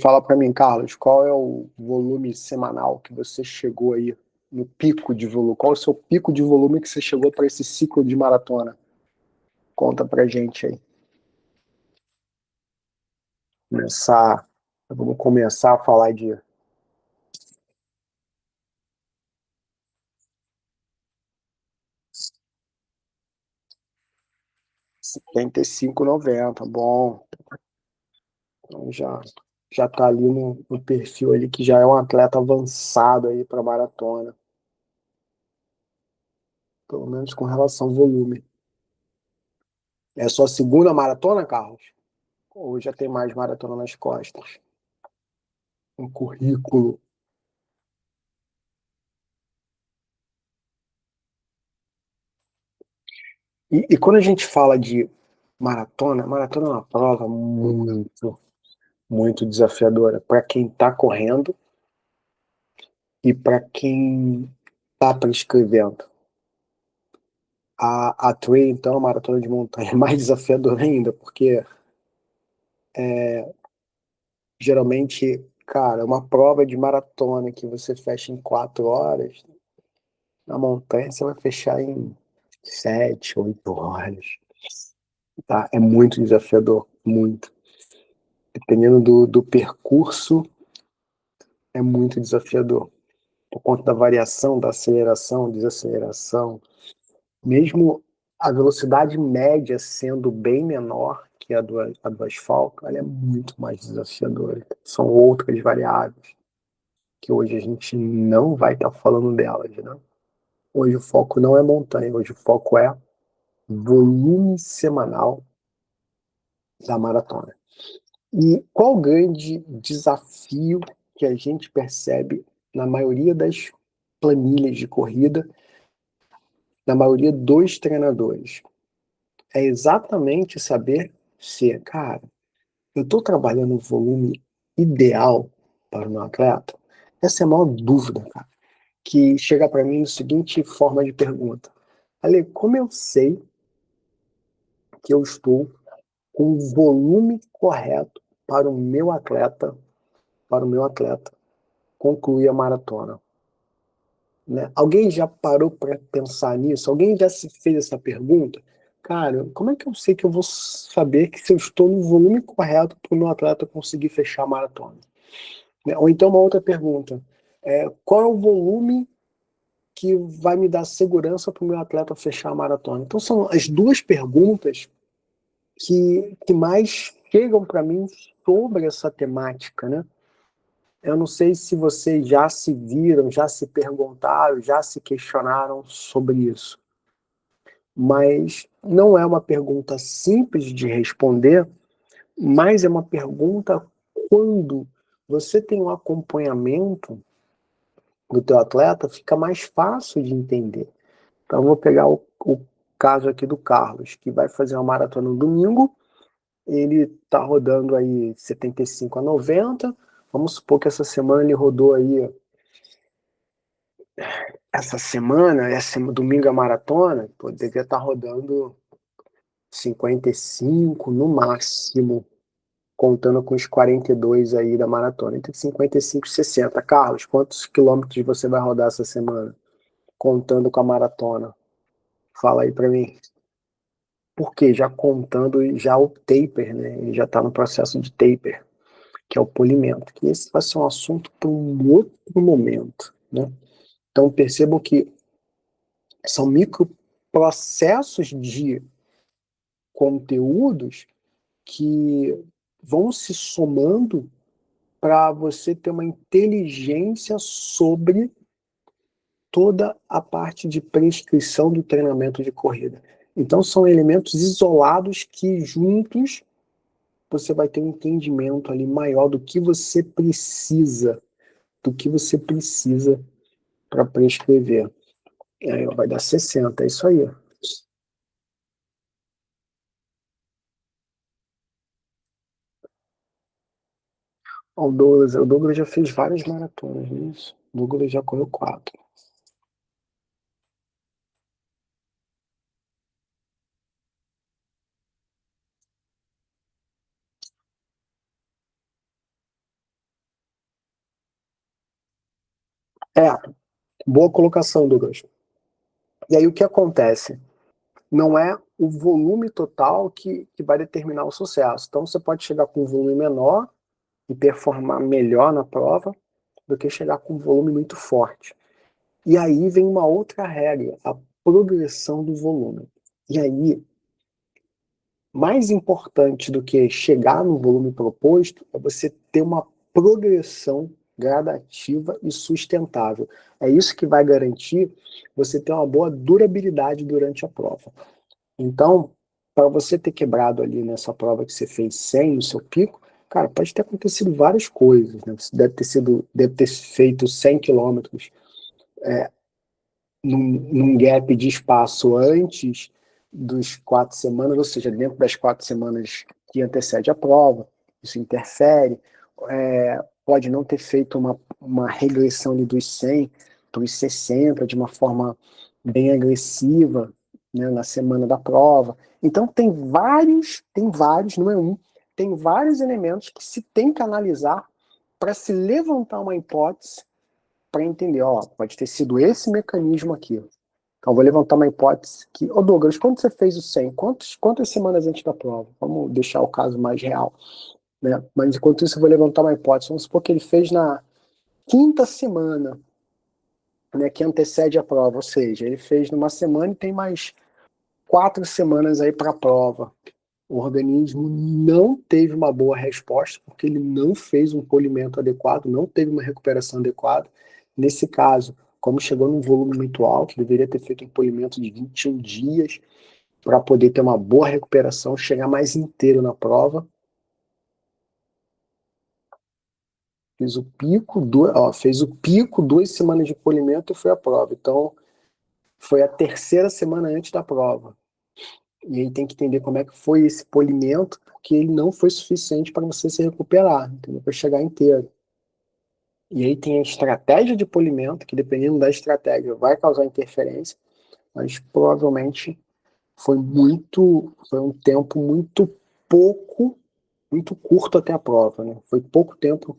Fala para mim, Carlos, qual é o volume semanal que você chegou aí no pico de volume? Qual é o seu pico de volume que você chegou para esse ciclo de maratona? Conta pra gente aí. Começar, vamos começar a falar de 75,90. Bom, então já tá ali no perfil ali que já é um atleta avançado aí para maratona, pelo menos com relação ao volume. É a sua segunda maratona, Carlos? Ou já tem mais maratona nas costas? Um currículo. E quando a gente fala de maratona, maratona é uma prova muito desafiadora para quem está correndo e para quem está prescrevendo. A trail, então, a maratona de montanha é mais desafiadora ainda, porque geralmente, cara, uma prova de maratona que você fecha em 4 horas, na montanha você vai fechar em 7, 8 horas. Tá? É muito desafiador, muito. Dependendo do percurso, é muito desafiador. Por conta da variação, da aceleração, desaceleração, mesmo a velocidade média sendo bem menor que a do asfalto, ela é muito mais desafiadora. São outras variáveis que hoje a gente não vai estar falando delas, né? Hoje o foco não é montanha, hoje o foco é volume semanal da maratona. E qual o grande desafio que a gente percebe na maioria das planilhas de corrida, na maioria dos treinadores? É exatamente saber se, cara, eu estou trabalhando o volume ideal para o meu atleta? Essa é a maior dúvida, cara, que chega para mim na seguinte forma de pergunta. Ale, como eu sei que eu estou com o volume correto para o meu atleta concluir a maratona? Né? Alguém já parou para pensar nisso? Alguém já se fez essa pergunta? Cara, como é que eu sei que eu vou saber que se eu estou no volume correto para o meu atleta conseguir fechar a maratona? Né? Ou então uma outra pergunta, qual é o volume que vai me dar segurança para o meu atleta fechar a maratona? Então são as duas perguntas que mais chegam para mim sobre essa temática, né? Eu não sei se vocês já se viram, já se perguntaram, já se questionaram sobre isso, mas não é uma pergunta simples de responder, mas é uma pergunta quando você tem um acompanhamento do teu atleta, fica mais fácil de entender. Então, eu vou pegar o caso aqui do Carlos, que vai fazer uma maratona no domingo, ele está rodando aí 75 a 90, vamos supor que essa semana ele rodou aí essa semana, esse domingo a maratona, poderia estar rodando 55 no máximo, contando com os 42 aí da maratona, entre 55 e 60. Carlos, quantos quilômetros você vai rodar essa semana, contando com a maratona? Fala aí para mim. Porque já contando já o taper, né? Ele já está no processo de taper, que é o polimento. Que esse vai ser um assunto para um outro momento, né? Então percebam que são microprocessos de conteúdos que vão se somando para você ter uma inteligência sobre toda a parte de prescrição do treinamento de corrida. Então, são elementos isolados que, juntos, você vai ter um entendimento ali maior do que você precisa para prescrever. Aí vai dar 60, é isso aí. O Douglas já fez várias maratonas, não é isso? O Douglas já correu 4. É, boa colocação, Douglas. E aí o que acontece? Não é o volume total que vai determinar o sucesso. Então você pode chegar com um volume menor e performar melhor na prova do que chegar com um volume muito forte. E aí vem uma outra regra, a progressão do volume. E aí, mais importante do que chegar no volume proposto é você ter uma progressão gradativa e sustentável. É isso que vai garantir você ter uma boa durabilidade durante a prova. Então, para você ter quebrado ali nessa prova que você fez 100 no seu pico, cara, pode ter acontecido várias coisas, né? Você deve ter feito 100 quilômetros num gap de espaço antes dos 4 semanas, ou seja, dentro das 4 semanas que antecede a prova, isso interfere. Pode não ter feito uma regressão ali dos 100 para os 60 de uma forma bem agressiva, né, na semana da prova. Então tem vários, não é um, tem vários elementos que se tem que analisar para se levantar uma hipótese para entender, ó, pode ter sido esse mecanismo aqui. Então, vou levantar uma hipótese que, ô Douglas, quando você fez o 100, quantas semanas antes da prova? Vamos deixar o caso mais real, né? Mas enquanto isso, eu vou levantar uma hipótese. Vamos supor que ele fez na quinta semana, né, que antecede a prova, ou seja, ele fez numa semana e tem mais 4 semanas aí para a prova. O organismo não teve uma boa resposta porque ele não fez um polimento adequado, não teve uma recuperação adequada. Nesse caso, como chegou num volume muito alto, deveria ter feito um polimento de 21 dias para poder ter uma boa recuperação, chegar mais inteiro na prova. Fez o pico, 2 semanas de polimento e foi a prova. Então, foi a terceira semana antes da prova. E aí tem que entender como é que foi esse polimento, porque ele não foi suficiente para você se recuperar, entendeu? Para chegar inteiro. E aí tem a estratégia de polimento, que dependendo da estratégia vai causar interferência, mas provavelmente foi um tempo muito curto até a prova, né? Foi pouco tempo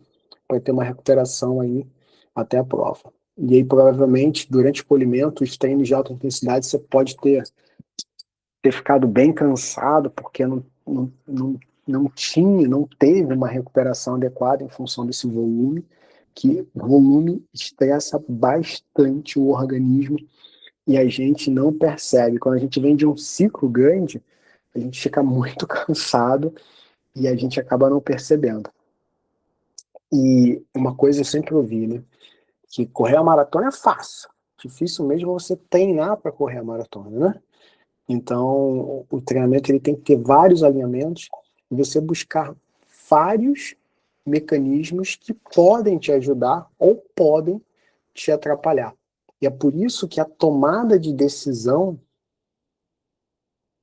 para ter uma recuperação aí até a prova. E aí provavelmente durante o polimento, os treinos de alta intensidade você pode ter ficado bem cansado, porque não teve uma recuperação adequada em função desse volume, que o volume estressa bastante o organismo e a gente não percebe. Quando a gente vem de um ciclo grande, a gente fica muito cansado e a gente acaba não percebendo. E uma coisa eu sempre ouvi, né? Que correr a maratona é fácil. Difícil mesmo você treinar para correr a maratona, né? Então, o treinamento ele tem que ter vários alinhamentos e você buscar vários mecanismos que podem te ajudar ou podem te atrapalhar. E é por isso que a tomada de decisão.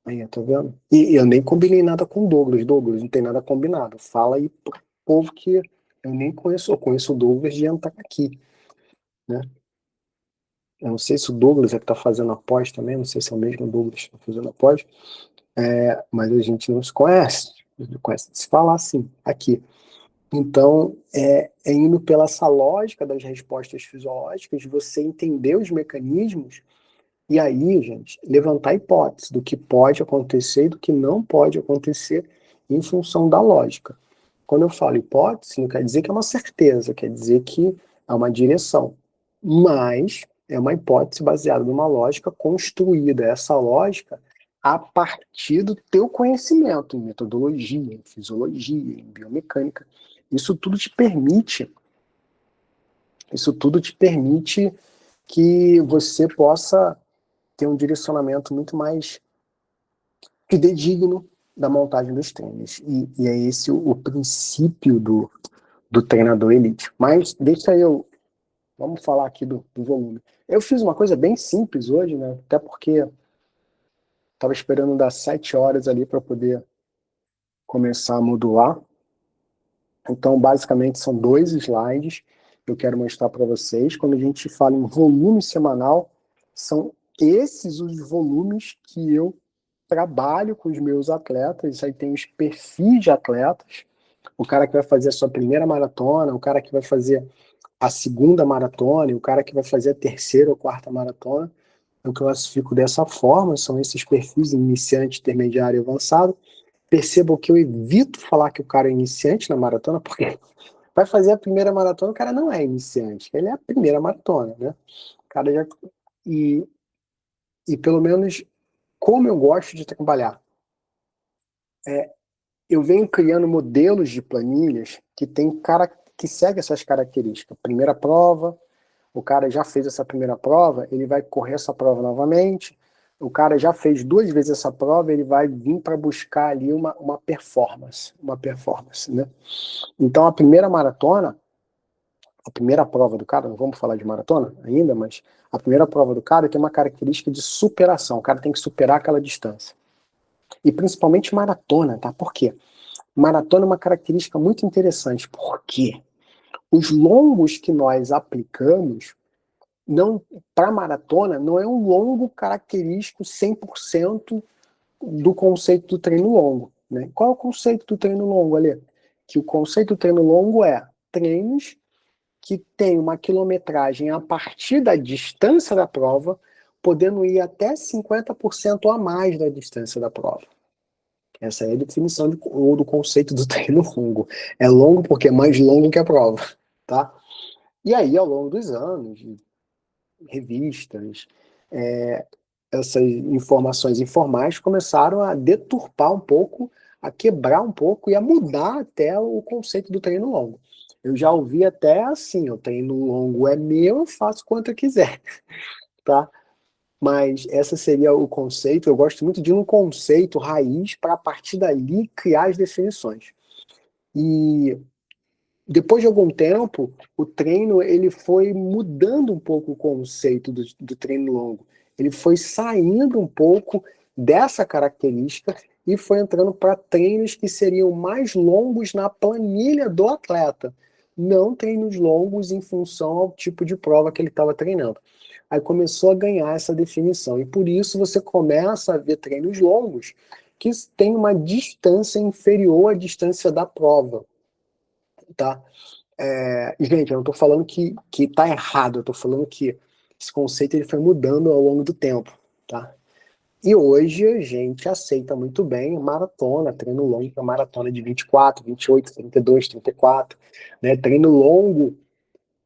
Aí, tá vendo? E eu nem combinei nada com o Douglas. Douglas, não tem nada combinado. Fala aí pro povo que eu nem conheço. Eu conheço o Douglas de entrar aqui, né? Eu não sei se o Douglas é que tá fazendo a pós também, não sei se é o mesmo Douglas que tá fazendo a pós. Mas a gente não se conhece, não conhece de se falar assim, aqui. Então, é indo pela essa lógica das respostas fisiológicas, você entender os mecanismos, e aí, gente, levantar hipóteses do que pode acontecer e do que não pode acontecer em função da lógica. Quando eu falo hipótese, não quer dizer que é uma certeza, quer dizer que é uma direção. Mas é uma hipótese baseada numa lógica construída. Essa lógica a partir do teu conhecimento em metodologia, em fisiologia, em biomecânica. Isso tudo te permite, isso tudo te permite que você possa ter um direcionamento muito mais fidedigno da montagem dos treinos. E é esse o princípio do treinador elite. Mas vamos falar aqui do volume. Eu fiz uma coisa bem simples hoje, né? Até porque estava esperando dar 7 horas ali para poder começar a modular. Então, basicamente, são 2 slides que eu quero mostrar para vocês. Quando a gente fala em volume semanal, são esses os volumes que eu trabalho com os meus atletas. Aí tem os perfis de atletas. O cara que vai fazer a sua primeira maratona, o cara que vai fazer a segunda maratona, e o cara que vai fazer a terceira ou quarta maratona, eu classifico dessa forma, são esses perfis iniciante, intermediário e avançado. Percebam que eu evito falar que o cara é iniciante na maratona, porque vai fazer a primeira maratona, o cara não é iniciante, ele é a primeira maratona, né? O cara já... E, e pelo menos, como eu gosto de trabalhar, eu venho criando modelos de planilhas que tem cara que segue essas características. Primeira prova, o cara já fez essa primeira prova, ele vai correr essa prova novamente. O cara já fez 2 vezes essa prova, ele vai vir para buscar ali uma performance, né? Então a primeira maratona, a primeira prova do cara, não vamos falar de maratona ainda, mas a primeira prova do cara tem uma característica de superação. O cara tem que superar aquela distância. E principalmente maratona, tá? Por quê? Maratona é uma característica muito interessante, porque os longos que nós aplicamos não para maratona não é um longo característico 100% do conceito do treino longo, né? Qual é o conceito do treino longo, ali? Que o conceito do treino longo é treinos que têm uma quilometragem a partir da distância da prova, podendo ir até 50% a mais da distância da prova. Essa é a definição do conceito do treino longo. É longo porque é mais longo que a prova, tá? E aí, ao longo dos anos, revistas, essas informações informais começaram a deturpar um pouco, a quebrar um pouco e a mudar até o conceito do treino longo. Eu já ouvi até assim, o treino longo é meu, eu faço quanto eu quiser, tá? Mas esse seria o conceito. Eu gosto muito de um conceito raiz para a partir dali criar as definições. E depois de algum tempo, o treino ele foi mudando um pouco o conceito do treino longo. Ele foi saindo um pouco dessa característica e foi entrando para treinos que seriam mais longos na planilha do atleta, não treinos longos em função ao tipo de prova que ele estava treinando. Aí começou a ganhar essa definição, e por isso você começa a ver treinos longos que têm uma distância inferior à distância da prova, tá? Gente, eu não estou falando que tá errado, eu estou falando que esse conceito ele foi mudando ao longo do tempo, tá? E hoje a gente aceita muito bem maratona, treino longo para maratona de 24, 28, 32, 34, né? Treino longo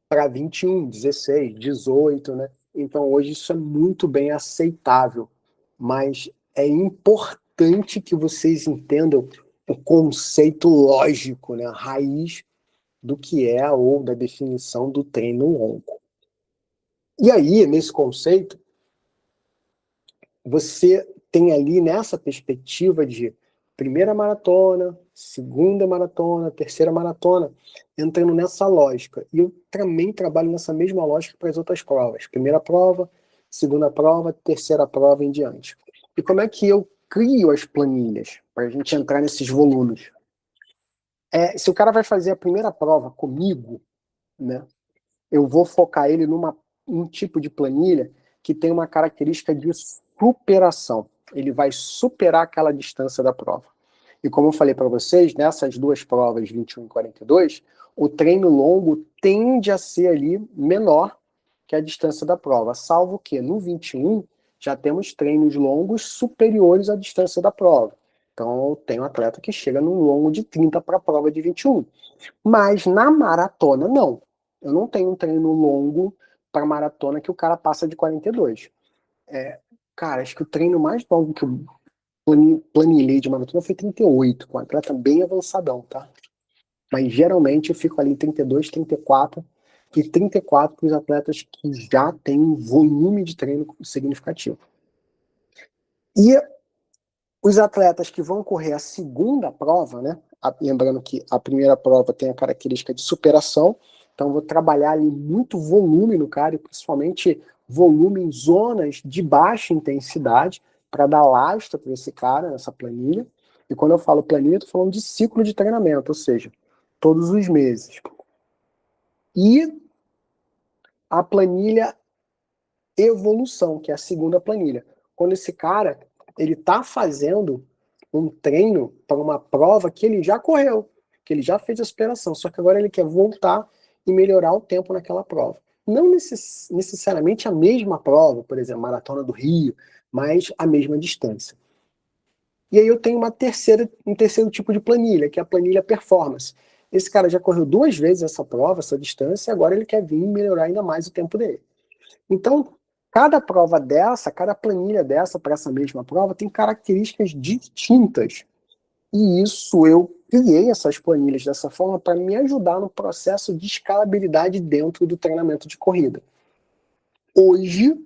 para 21, 16, 18, né? Então hoje isso é muito bem aceitável, mas é importante que vocês entendam o conceito lógico, né? A raiz do que é ou da definição do treino longo. E aí, nesse conceito, você tem ali nessa perspectiva de primeira maratona, segunda maratona, terceira maratona, entrando nessa lógica. E eu também trabalho nessa mesma lógica para as outras provas. Primeira prova, segunda prova, terceira prova em diante. E como é que eu crio as planilhas para a gente entrar nesses volumes? Se o cara vai fazer a primeira prova comigo, né, eu vou focar ele um tipo de planilha que tem uma característica de superação. Ele vai superar aquela distância da prova. E como eu falei para vocês, nessas duas provas, 21 e 42, o treino longo tende a ser ali menor que a distância da prova, salvo que no 21 já temos treinos longos superiores à distância da prova. Então, tem um atleta que chega num longo de 30 para a prova de 21. Mas na maratona, não. Eu não tenho um treino longo para maratona que o cara passa de 42. Cara, acho que o treino mais longo que eu planilhei de maratona foi 38, com um atleta bem avançadão, tá? Mas geralmente eu fico ali 32, 34 e 34 para os atletas que já têm um volume de treino significativo. E os atletas que vão correr a segunda prova, né? Lembrando que a primeira prova tem a característica de superação, então eu vou trabalhar ali muito volume no cara, e principalmente volume em zonas de baixa intensidade, para dar lastro para esse cara nessa planilha. E quando eu falo planilha, eu estou falando de ciclo de treinamento, ou seja, todos os meses. E a planilha evolução, que é a segunda planilha. Quando esse cara ele está fazendo um treino para uma prova que ele já correu, que ele já fez a superação, só que agora ele quer voltar e melhorar o tempo naquela prova. Não necessariamente a mesma prova, por exemplo, Maratona do Rio, mas a mesma distância. E aí eu tenho um terceiro tipo de planilha, que é a planilha performance. Esse cara já correu 2 vezes essa prova, essa distância, e agora ele quer vir melhorar ainda mais o tempo dele. Então, cada prova dessa, cada planilha dessa para essa mesma prova tem características distintas. E isso eu criei essas planilhas dessa forma para me ajudar no processo de escalabilidade dentro do treinamento de corrida. Hoje,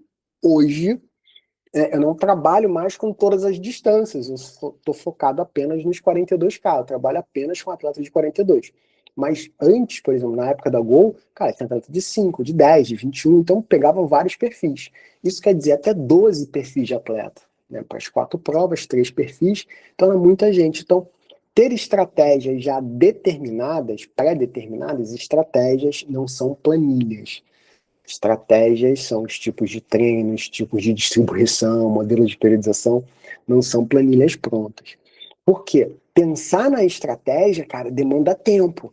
eu não trabalho mais com todas as distâncias, eu estou focado apenas nos 42K, eu trabalho apenas com atletas de 42. Mas antes, por exemplo, na época da Gol, cara, tinha atleta de 5, de 10, de 21, então pegavam vários perfis. Isso quer dizer até 12 perfis de atleta, né? Para as 4 provas, 3 perfis, então é muita gente. Então, ter estratégias já determinadas, pré-determinadas, estratégias não são planilhas. Estratégias são os tipos de treinos, tipos de distribuição, modelos de periodização, não são planilhas prontas. Por quê? Pensar na estratégia, cara, demanda tempo.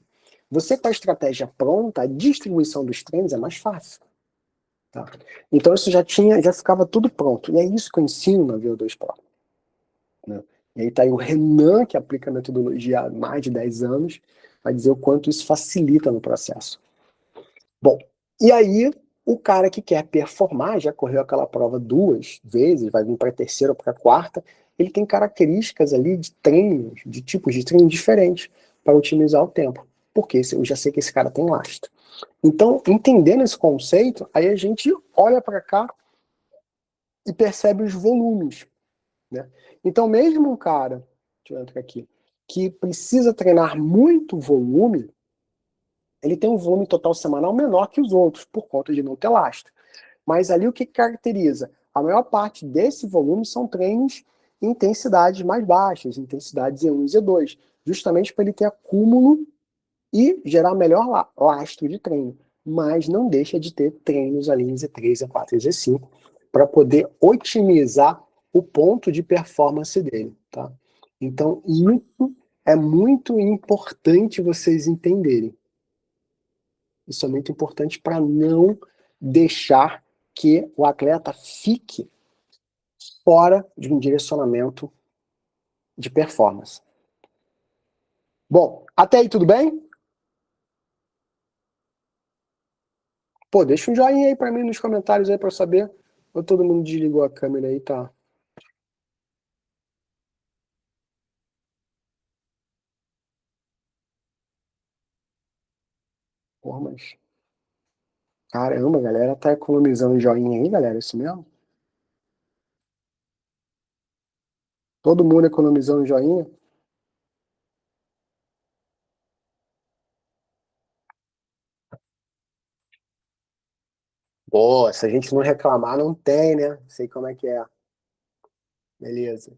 Você com a estratégia pronta, a distribuição dos treinos é mais fácil. Tá? Então isso já ficava tudo pronto. E é isso que eu ensino na VO2 Pro. Né? E aí tá aí o Renan, que aplica a metodologia há mais de 10 anos, vai dizer o quanto isso facilita no processo. Bom, e aí o cara que quer performar, já correu aquela prova 2 vezes, vai vir para a terceira ou para a quarta, ele tem características ali de treinos, de tipos de treino diferentes para otimizar o tempo. Porque eu já sei que esse cara tem lastro. Então, entendendo esse conceito, aí a gente olha para cá e percebe os volumes. Né? Então, mesmo um cara, deixa eu entrar aqui, que precisa treinar muito volume, ele tem um volume total semanal menor que os outros, por conta de não ter lastro. Mas ali o que caracteriza? A maior parte desse volume são treinos em intensidades mais baixas, intensidades E1 e Z2, justamente para ele ter acúmulo e gerar melhor lastro de treino. Mas não deixa de ter treinos ali em Z3, Z4 e Z5 para poder otimizar o ponto de performance dele. Tá? Então, isso é muito importante vocês entenderem. Isso é muito importante para não deixar que o atleta fique fora de um direcionamento de performance. Bom, até aí tudo bem? Pô, deixa um joinha aí para mim nos comentários aí para eu saber. Ou todo mundo desligou a câmera aí, tá? Porra, mas... Caramba, a galera tá economizando joinha aí, galera, é isso mesmo? Todo mundo economizando joinha? Pô, se a gente não reclamar, não tem, né? Sei como é que é. Beleza.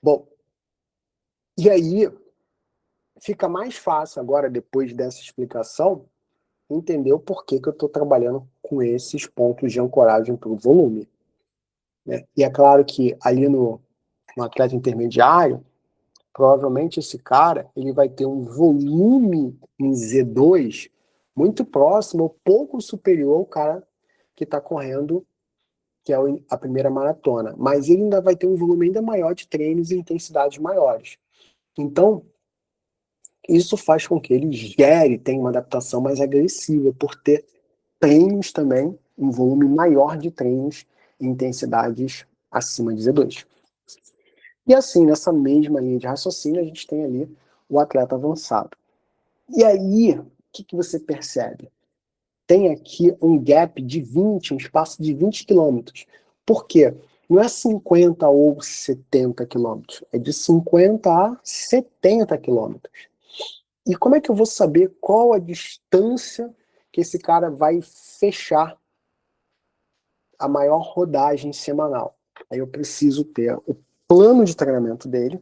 Bom, e aí fica mais fácil agora, depois dessa explicação, entender o porquê que eu estou trabalhando com esses pontos de ancoragem para o volume. Né? E é claro que ali no atleta intermediário, provavelmente esse cara ele vai ter um volume em Z2 muito próximo ou pouco superior ao cara que está correndo, que é a primeira maratona. Mas ele ainda vai ter um volume ainda maior de treinos e intensidades maiores. Então, isso faz com que ele tenha uma adaptação mais agressiva, por ter treinos também, um volume maior de treinos e intensidades acima de Z2. E assim, nessa mesma linha de raciocínio, a gente tem ali o atleta avançado. E aí, o que você percebe? Tem aqui um gap de 20, um espaço de 20 quilômetros. Por quê? Não é 50 ou 70 quilômetros, é de 50 a 70 quilômetros. E como é que eu vou saber qual a distância que esse cara vai fechar a maior rodagem semanal? Aí eu preciso ter o plano de treinamento dele,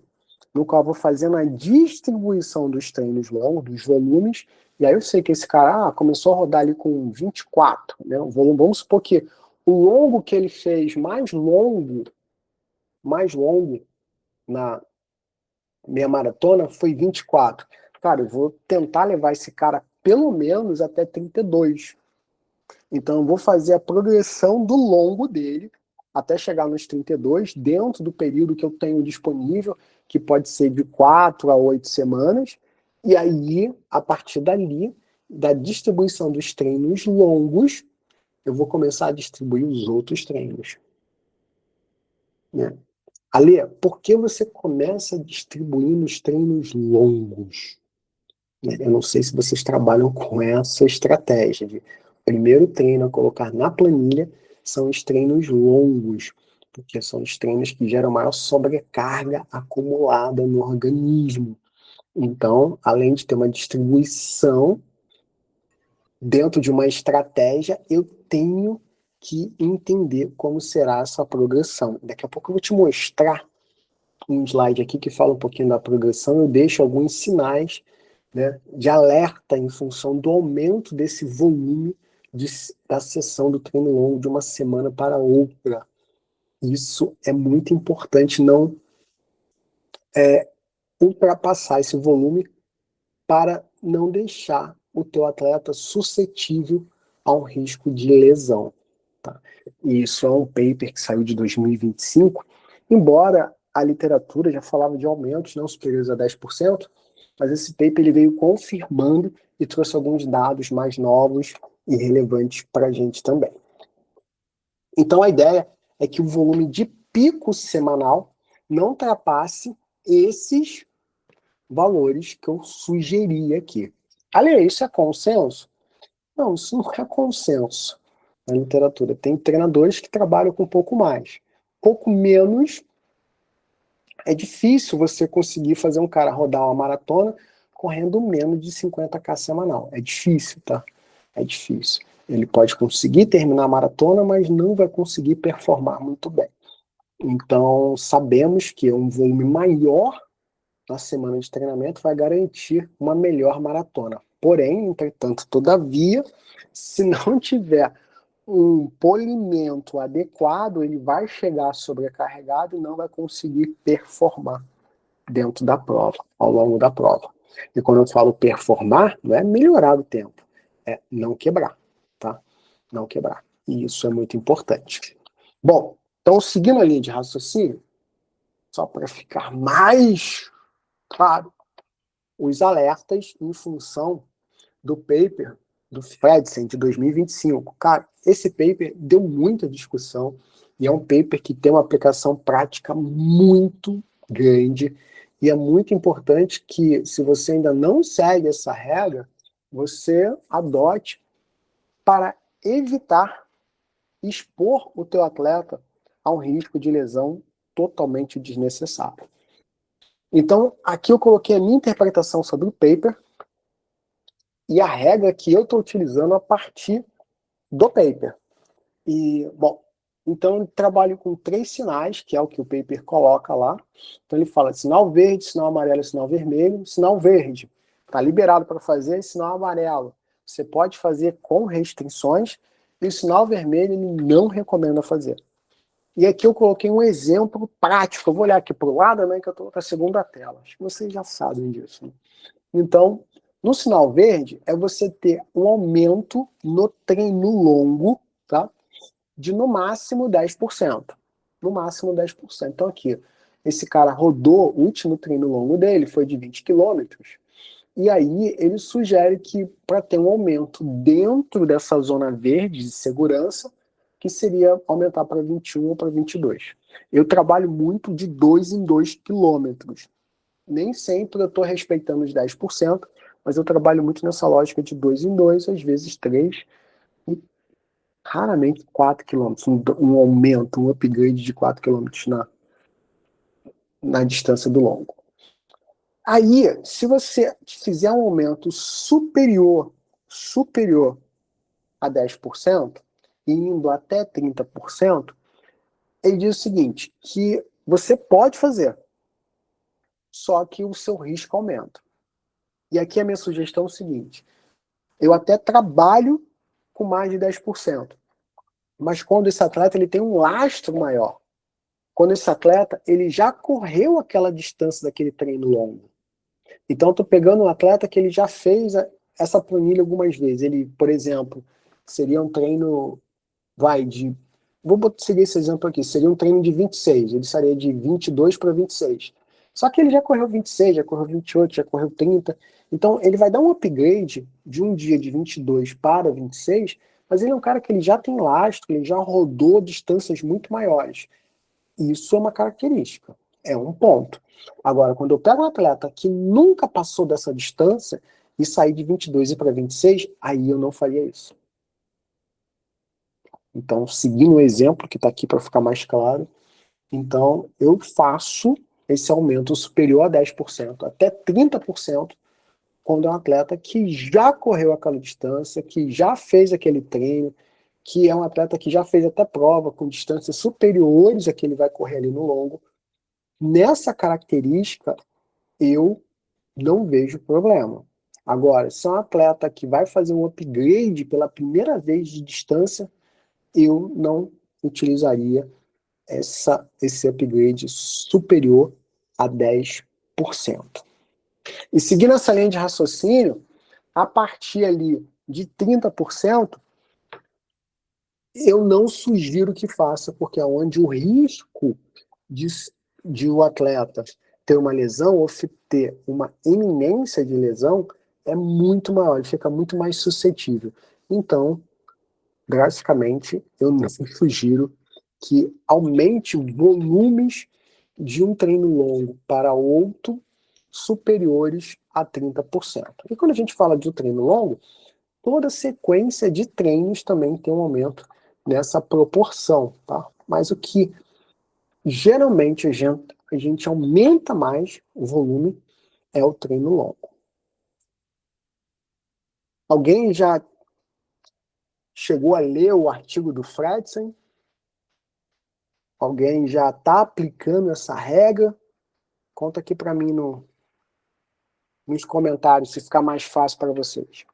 no qual eu vou fazendo a distribuição dos treinos longos, dos volumes, e aí eu sei que esse cara começou a rodar ali com 24, né? O volume, vamos supor que o longo que ele fez mais longo na meia maratona foi 24. Cara, eu vou tentar levar esse cara pelo menos até 32. Então, eu vou fazer a progressão do longo dele até chegar nos 32, dentro do período que eu tenho disponível, que pode ser de 4 a 8 semanas. E aí, a partir dali, da distribuição dos treinos longos, eu vou começar a distribuir os outros treinos. Né? Ale, por que você começa distribuindo os treinos longos? Eu não sei se vocês trabalham com essa estratégia de primeiro treino a colocar na planilha são os treinos longos, porque são os treinos que geram maior sobrecarga acumulada no organismo. Então, além de ter uma distribuição dentro de uma estratégia, eu tenho que entender como será essa progressão. Daqui a pouco eu vou te mostrar um slide aqui que fala um pouquinho da progressão, eu deixo alguns sinais, né, de alerta em função do aumento desse volume da sessão do treino longo de uma semana para outra. Isso é muito importante, não ultrapassar esse volume para não deixar o teu atleta suscetível a um risco de lesão. Tá? E isso é um paper que saiu de 2025, embora a literatura já falava de aumentos não superiores a 10%, mas esse paper ele veio confirmando e trouxe alguns dados mais novos e relevantes para a gente também. Então a ideia é que o volume de pico semanal não ultrapasse esses valores que eu sugeri aqui. Ale, isso é consenso? Não, isso não é consenso na literatura. Tem treinadores que trabalham com um pouco mais. Pouco menos, é difícil você conseguir fazer um cara rodar uma maratona correndo menos de 50K semanal. É difícil, tá? É difícil. Ele pode conseguir terminar a maratona, mas não vai conseguir performar muito bem. Então, sabemos que um volume maior na semana de treinamento vai garantir uma melhor maratona. Porém, entretanto, todavia, se não tiver um polimento adequado, ele vai chegar sobrecarregado e não vai conseguir performar dentro da prova, ao longo da prova. E quando eu falo performar, não é melhorar o tempo, é não quebrar, tá? Não quebrar. E isso é muito importante. Bom, então seguindo a linha de raciocínio, só para ficar mais claro, os alertas em função do paper do Fredsen de 2025. Cara, esse paper deu muita discussão e é um paper que tem uma aplicação prática muito grande e é muito importante que, se você ainda não segue essa regra, você adote para evitar expor o teu atleta a um risco de lesão totalmente desnecessário. Então, aqui eu coloquei a minha interpretação sobre o paper e a regra que eu estou utilizando a partir do paper. E, bom, então eu trabalho com 3 sinais, que é o que o paper coloca lá. Então ele fala sinal verde, sinal amarelo e sinal vermelho. Sinal verde está liberado para fazer, sinal amarelo você pode fazer com restrições, e o sinal vermelho ele não recomenda fazer. E aqui eu coloquei um exemplo prático. Eu vou olhar aqui para o lado, né, que eu estou na segunda tela. Acho que vocês já sabem disso. Né? Então, no sinal verde, é você ter um aumento no treino longo, tá? De no máximo 10%. No máximo 10%. Então, aqui, esse cara rodou, o último treino longo dele foi de 20 quilômetros. E aí, ele sugere que, para ter um aumento dentro dessa zona verde de segurança, que seria aumentar para 21 ou para 22. Eu trabalho muito de 2 em 2 quilômetros. Nem sempre eu estou respeitando os 10%, mas eu trabalho muito nessa lógica de 2 em 2, às vezes 3, e raramente 4 quilômetros. Um aumento, um upgrade de 4 quilômetros na distância do longo. Aí, se você fizer um aumento superior a 10%, indo até 30%, ele diz o seguinte, que você pode fazer, só que o seu risco aumenta. E aqui a minha sugestão é o seguinte, eu até trabalho com mais de 10%, mas quando esse atleta ele tem um lastro maior, quando esse atleta ele já correu aquela distância daquele treino longo. Então, eu estou pegando um atleta que ele já fez essa planilha algumas vezes. Ele, por exemplo, seria um treino, vai, de... seguir esse exemplo aqui. Seria um treino de 26, ele seria de 22 para 26. Só que ele já correu 26, já correu 28, já correu 30. Então, ele vai dar um upgrade de um dia de 22 para 26, mas ele é um cara que ele já tem lastro, ele já rodou distâncias muito maiores. Isso é uma característica, é um ponto. Agora, quando eu pego um atleta que nunca passou dessa distância e sair de 22 para 26, aí eu não faria isso. Então, seguindo o exemplo que está aqui para ficar mais claro, então eu faço esse aumento superior a 10%, até 30%, quando é um atleta que já correu aquela distância, que já fez aquele treino, que é um atleta que já fez até prova com distâncias superiores a que ele vai correr ali no longo. Nessa característica, eu não vejo problema. Agora, se é um atleta que vai fazer um upgrade pela primeira vez de distância, eu não utilizaria esse upgrade superior a 10%. E seguindo essa linha de raciocínio, a partir ali de 30%, eu não sugiro que faça, porque é onde o risco de, de o atleta ter uma lesão ou ter uma iminência de lesão é muito maior, ele fica muito mais suscetível. Então, drasticamente, eu não sugiro que aumente volumes de um treino longo para outro superiores a 30%. E quando a gente fala de um treino longo, toda sequência de treinos também tem um aumento nessa proporção, tá? Mas o que geralmente a gente aumenta mais o volume é o treino longo. Alguém já chegou a ler o artigo do Fredson? Alguém já está aplicando essa regra? Conta aqui para mim nos comentários, se ficar mais fácil para vocês.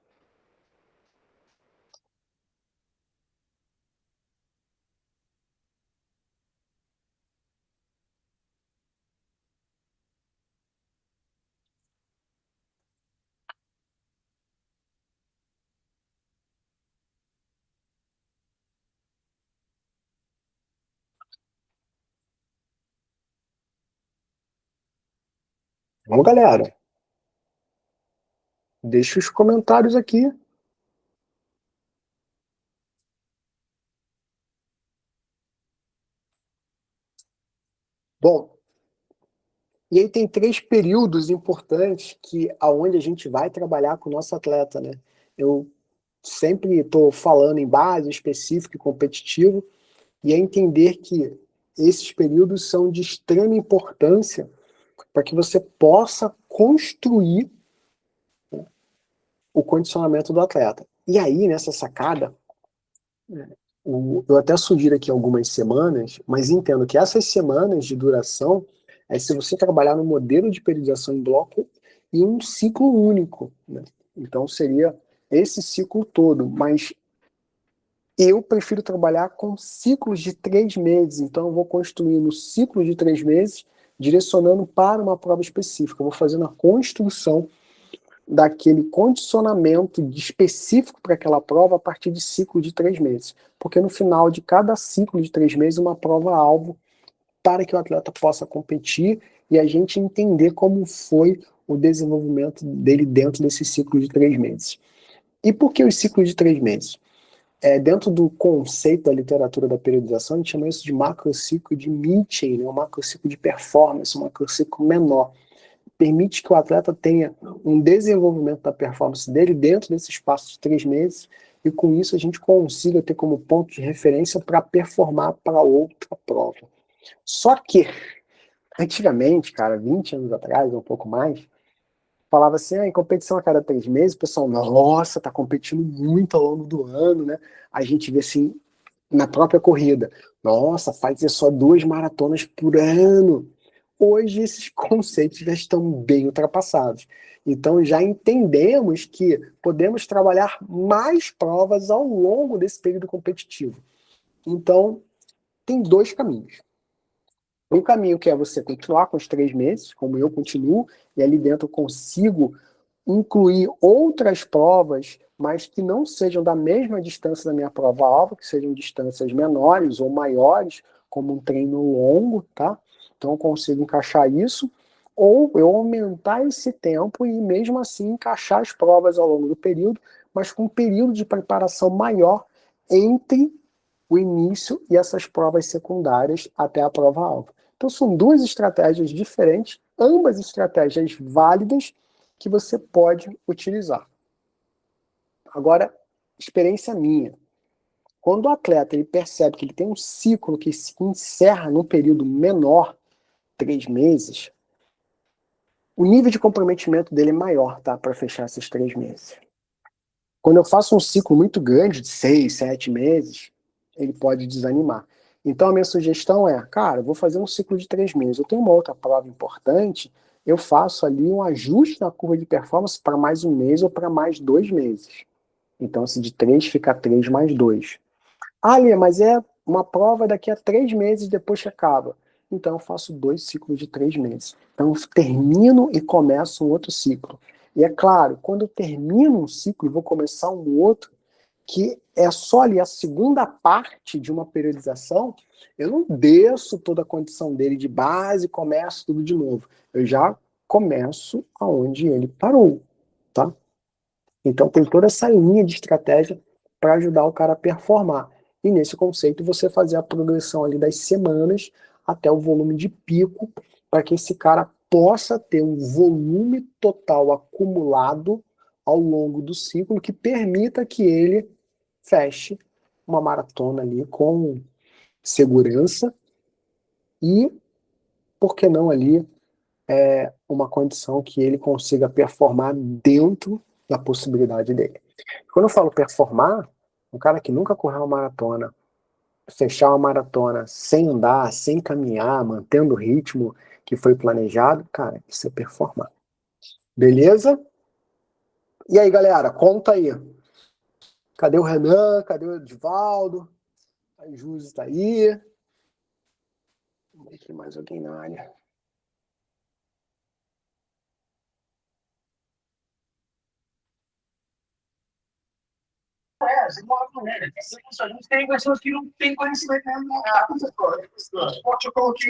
Vamos, galera. Deixa os comentários aqui. Bom, e aí tem 3 períodos importantes aonde a gente vai trabalhar com o nosso atleta, né? Eu sempre estou falando em base, específico e competitivo, e é entender que esses períodos são de extrema importância para que você possa construir o condicionamento do atleta. E aí, nessa sacada, eu até sugiro aqui algumas semanas, mas entendo que essas semanas de duração é se você trabalhar no modelo de periodização em bloco e um ciclo único, né? Então seria esse ciclo todo, mas eu prefiro trabalhar com ciclos de 3 meses, então eu vou construir no ciclo de 3 meses, direcionando para uma prova específica, eu vou fazendo a construção daquele condicionamento específico para aquela prova a partir de ciclo de 3 meses. Porque no final de cada ciclo de 3 meses, uma prova-alvo para que o atleta possa competir e a gente entender como foi o desenvolvimento dele dentro desse ciclo de 3 meses. E por que os ciclos de 3 meses? Dentro do conceito da literatura da periodização, a gente chama isso de macrociclo de Mitchell, né? Um macrociclo de performance, um macrociclo menor. Permite que o atleta tenha um desenvolvimento da performance dele dentro desse espaço de 3 meses e com isso a gente consiga ter como ponto de referência para performar para outra prova. Só que, antigamente, cara, 20 anos atrás, um pouco mais, falava assim, em competição a cada 3 meses, o pessoal, nossa, tá competindo muito ao longo do ano, né? A gente vê assim, na própria corrida, nossa, faz só 2 maratonas por ano. Hoje esses conceitos já estão bem ultrapassados. Então já entendemos que podemos trabalhar mais provas ao longo desse período competitivo. Então, tem 2 caminhos. Um caminho que é você continuar com os 3 meses, como eu continuo, e ali dentro eu consigo incluir outras provas, mas que não sejam da mesma distância da minha prova-alvo, que sejam distâncias menores ou maiores, como um treino longo, tá? Então eu consigo encaixar isso, ou eu aumentar esse tempo e mesmo assim encaixar as provas ao longo do período, mas com um período de preparação maior entre o início e essas provas secundárias até a prova-alvo. Então são duas estratégias diferentes, ambas estratégias válidas que você pode utilizar. Agora, experiência minha. Quando o atleta ele percebe que ele tem um ciclo que se encerra num período menor, 3 meses, o nível de comprometimento dele é maior, tá? Para fechar esses 3 meses. Quando eu faço um ciclo muito grande, de 6, 7 meses, ele pode desanimar. Então a minha sugestão é, cara, eu vou fazer um ciclo de 3 meses. Eu tenho uma outra prova importante, eu faço ali um ajuste na curva de performance para mais um mês ou para mais 2 meses. Então, se de 3 fica 3 mais 2. Ah, Lê, mas é uma prova daqui a 3 meses depois que acaba. Então, eu faço 2 ciclos de 3 meses. Então, eu termino e começo um outro ciclo. E é claro, quando eu termino um ciclo e vou começar um outro, que é só ali a segunda parte de uma periodização, eu não desço toda a condição dele de base e começo tudo de novo. Eu já começo aonde ele parou, tá? Então tem toda essa linha de estratégia para ajudar o cara a performar. E nesse conceito você fazer a progressão ali das semanas até o volume de pico, para que esse cara possa ter um volume total acumulado ao longo do ciclo que permita que ele feche uma maratona ali com segurança e, por que não ali, uma condição que ele consiga performar dentro da possibilidade dele. Quando eu falo performar, um cara que nunca correu uma maratona, fechar uma maratona sem andar, sem caminhar, mantendo o ritmo que foi planejado, cara, isso é performar. Beleza? E aí, galera, conta aí. Cadê o Renan? Cadê o Edivaldo? A Júlia está aí. Vamos ver aqui mais alguém na área. A gente tem pessoas que não têm conhecimento mesmo.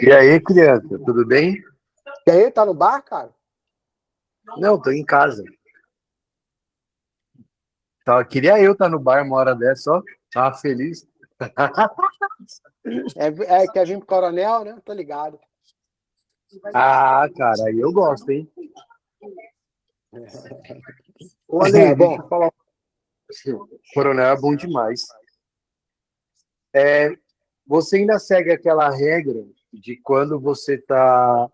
E aí, criança, tudo bem? E aí, tá no bar, cara? Não, tô em casa. Queria eu estar no bar uma hora dessa, ó. Tava feliz. Quer vir pro Coronel, né? Tô ligado. Ah, cara, aí eu gosto, hein? Olha, Bom. deixa eu falar. Coronel é bom demais. Você ainda segue aquela regra de quando você está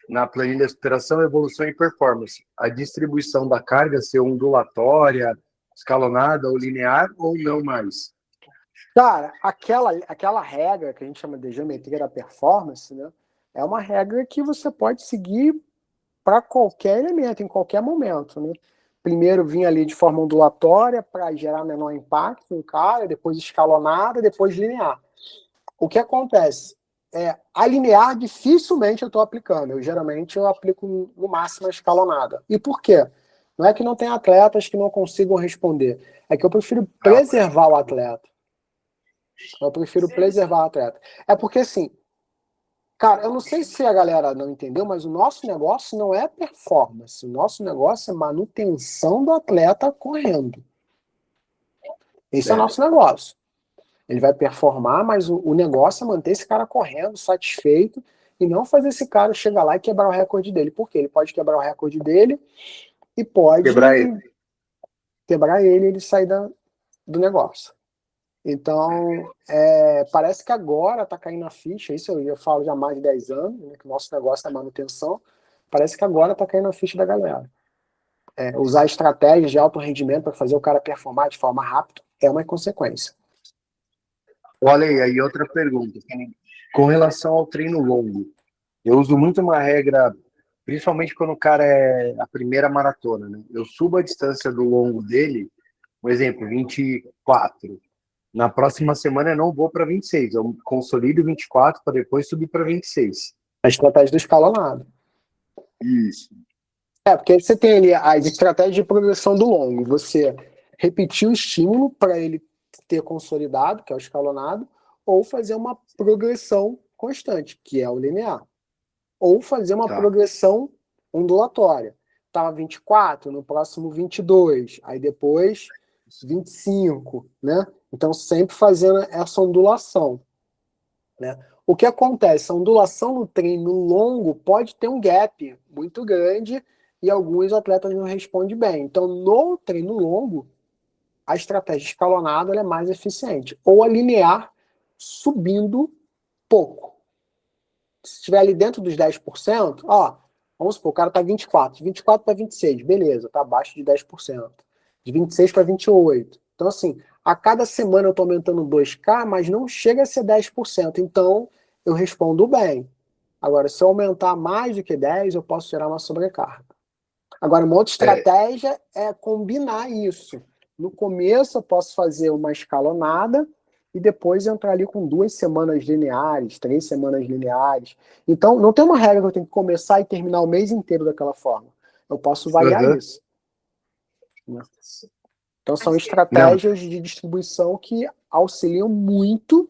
na planilha de superação, evolução e performance, a distribuição da carga ser ondulatória, escalonada ou linear ou não mais? Cara, aquela regra que a gente chama de geometria da performance, né? É uma regra que você pode seguir para qualquer elemento, em qualquer momento, né? Primeiro vinha ali de forma ondulatória para gerar menor impacto no cara, depois escalonada, depois linear. O que acontece? A linear dificilmente eu estou aplicando. Geralmente eu aplico no máximo a escalonada. E por quê? Não é que não tem atletas que não consigam responder. É que eu prefiro preservar o atleta. Eu prefiro preservar o atleta. É porque assim, cara, eu não sei se a galera não entendeu, mas o nosso negócio não é performance. O nosso negócio é manutenção do atleta correndo. Esse é o nosso negócio. Ele vai performar, mas o negócio é manter esse cara correndo, satisfeito, e não fazer esse cara chegar lá e quebrar o recorde dele. Por quê? Ele pode quebrar o recorde dele e pode quebrar ele e ele sair do negócio. Então, parece que agora está caindo a ficha, isso eu falo já há mais de 10 anos, né, que o nosso negócio é manutenção, parece que agora está caindo a ficha da galera. Usar estratégias de alto rendimento para fazer o cara performar de forma rápida é uma consequência. Olha aí, outra pergunta. Com relação ao treino longo, eu uso muito uma regra, principalmente quando o cara é a primeira maratona, né? Eu subo a distância do longo dele, um exemplo, 24. Na próxima semana eu não vou para 26, eu consolido 24 para depois subir para 26. A estratégia do escalonado. Isso. Porque aí você tem ali as estratégias de progressão do longo. Você repetir o estímulo para ele ter consolidado, que é o escalonado, ou fazer uma progressão constante, que é o linear. Ou fazer uma Tá. progressão ondulatória. Estava 24, no próximo 22, aí depois 25, né? Então sempre fazendo essa ondulação, né? O que acontece? A ondulação no treino longo pode ter um gap muito grande e alguns atletas não respondem bem. Então, no treino longo, a estratégia escalonada ela é mais eficiente. Ou a linear subindo pouco. Se estiver ali dentro dos 10%, ó, vamos supor, o cara está 24, de 24 para 26, beleza, está abaixo de 10%. De 26 para 28. Então, assim, a cada semana eu estou aumentando 2K, mas não chega a ser 10%. Então, eu respondo bem. Agora, se eu aumentar mais do que 10, eu posso gerar uma sobrecarga. Agora, uma outra É, estratégia é combinar isso. No começo, eu posso fazer uma escalonada e depois entrar ali com 2 semanas lineares, 3 semanas lineares. Então, não tem uma regra que eu tenho que começar e terminar o mês inteiro daquela forma. Eu posso variar aham. isso, né? Então, são Não, estratégias de distribuição que auxiliam muito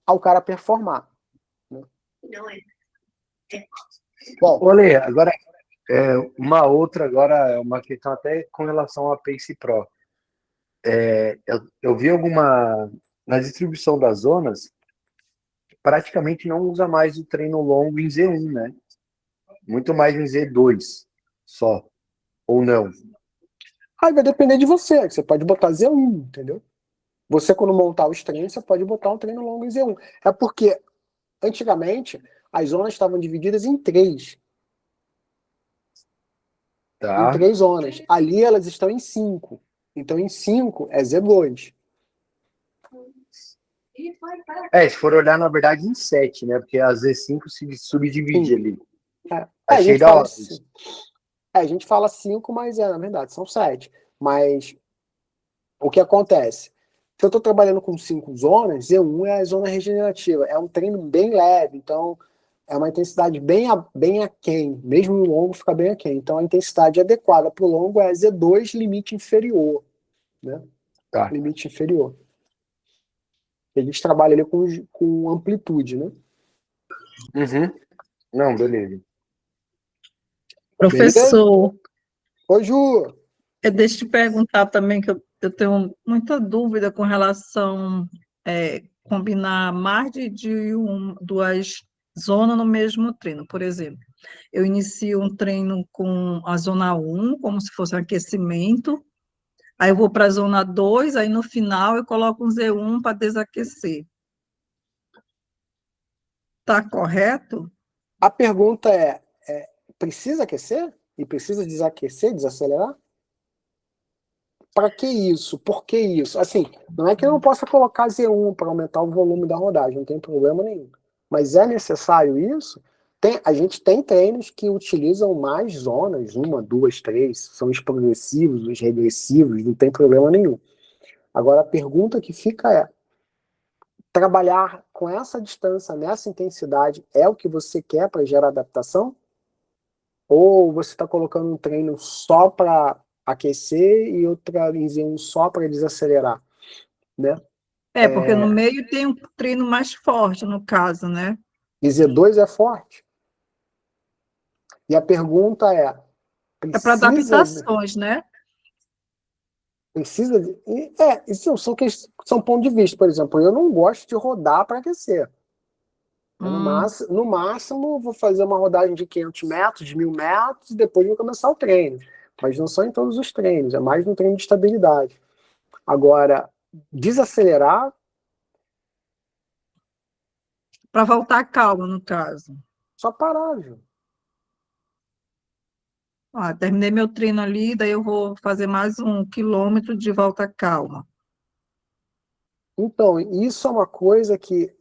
ao cara performar, né? Bom, olha, agora uma outra agora, uma questão até com relação à Pace Pro. Eu vi na distribuição das zonas, praticamente não usa mais o treino longo em Z1, né? Muito mais em Z2 só, ou não. aí vai depender de você. Você pode botar Z1, entendeu? Você, quando montar os treinos, você pode botar um treino longo em Z1. É porque, antigamente, as zonas estavam divididas em três. Em Tá? 3 zonas. Ali elas estão em 5. Então, em 5 é Z2. Se for olhar, na verdade, em 7, né? Porque a Z5 se subdivide Sim. ali. A Achei gente da fala hora assim. isso. A gente fala 5, mas na verdade são 7. Mas o que acontece? Se eu estou trabalhando com 5 zonas, Z1 é a zona regenerativa. É um treino bem leve, então é uma intensidade bem aquém. Mesmo no longo fica bem aquém. Então a intensidade adequada para o longo é Z2 limite inferior, né? Tá. Limite inferior. A gente trabalha ali com amplitude, né? Uhum. Não, beleza. Beleza? Professor, Ô, Ju, deixa eu te perguntar também, que eu tenho muita dúvida com relação combinar mais duas zonas no mesmo treino. Por exemplo, eu inicio um treino com a zona 1, como se fosse um aquecimento, aí eu vou para a zona 2, aí no final eu coloco um Z1 para desaquecer. Tá correto? a pergunta precisa aquecer? E precisa desaquecer, desacelerar? Para que isso? Por que isso? Assim, não é que eu não possa colocar Z1 para aumentar o volume da rodagem, não tem problema nenhum. Mas é necessário isso? A gente tem treinos que utilizam mais zonas, uma, duas, três, são os progressivos, os regressivos, não tem problema nenhum. Agora, a pergunta que fica é: trabalhar com essa distância, nessa intensidade, é o que você quer para gerar adaptação? Ou você está colocando um treino só para aquecer e outra em Z1 só para desacelerar, né? Porque no meio tem um treino mais forte, no caso, né? E Z2 é forte. E a pergunta é: É para precisa, adaptações, né? precisa isso são pontos de vista. Por exemplo, eu não gosto de rodar para aquecer. No máximo, vou fazer uma rodagem de 500 metros, de 1.000 metros, e depois vou começar o treino. Mas não são em todos os treinos, é mais no treino de estabilidade. Agora, desacelerar, Para voltar calma, no caso. só parar, viu? Terminei meu treino ali, daí eu vou fazer mais 1 quilômetro de volta calma. Então, isso é uma coisa que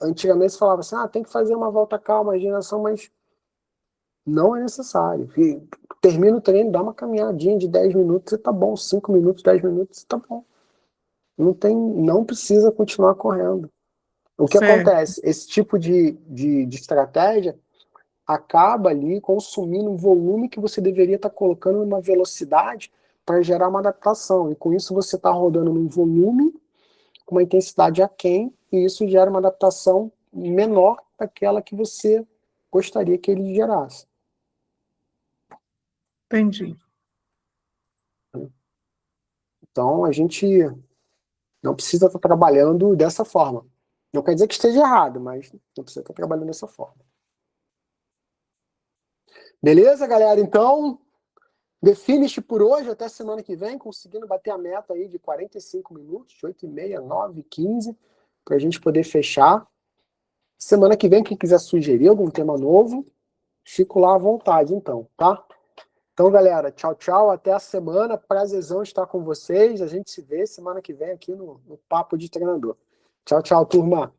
antigamente se falava assim, tem que fazer uma volta calma, regeneração, mas não é necessário. Termina o treino, dá uma caminhadinha de 10 minutos, você tá bom. 5 minutos, 10 minutos, você tá bom. Não precisa continuar correndo. O que Certo. acontece? Esse tipo de estratégia acaba ali consumindo um volume que você deveria estar colocando numa velocidade para gerar uma adaptação. E com isso você está rodando num volume com uma intensidade aquém, e isso gera uma adaptação menor daquela que você gostaria que ele gerasse. Entendi. Então, a gente não precisa estar trabalhando dessa forma. Não quer dizer que esteja errado, mas não precisa estar trabalhando dessa forma. Beleza, galera? Então, define-se por hoje, até semana que vem, conseguindo bater a meta aí de 45 minutos, 8h30, 9h, 15, para a gente poder fechar. Semana que vem, quem quiser sugerir algum tema novo, fico lá à vontade, então, tá? Então, galera, tchau, tchau, até a semana, prazerzão estar com vocês, a gente se vê semana que vem aqui no Papo de Treinador. Tchau, tchau, turma.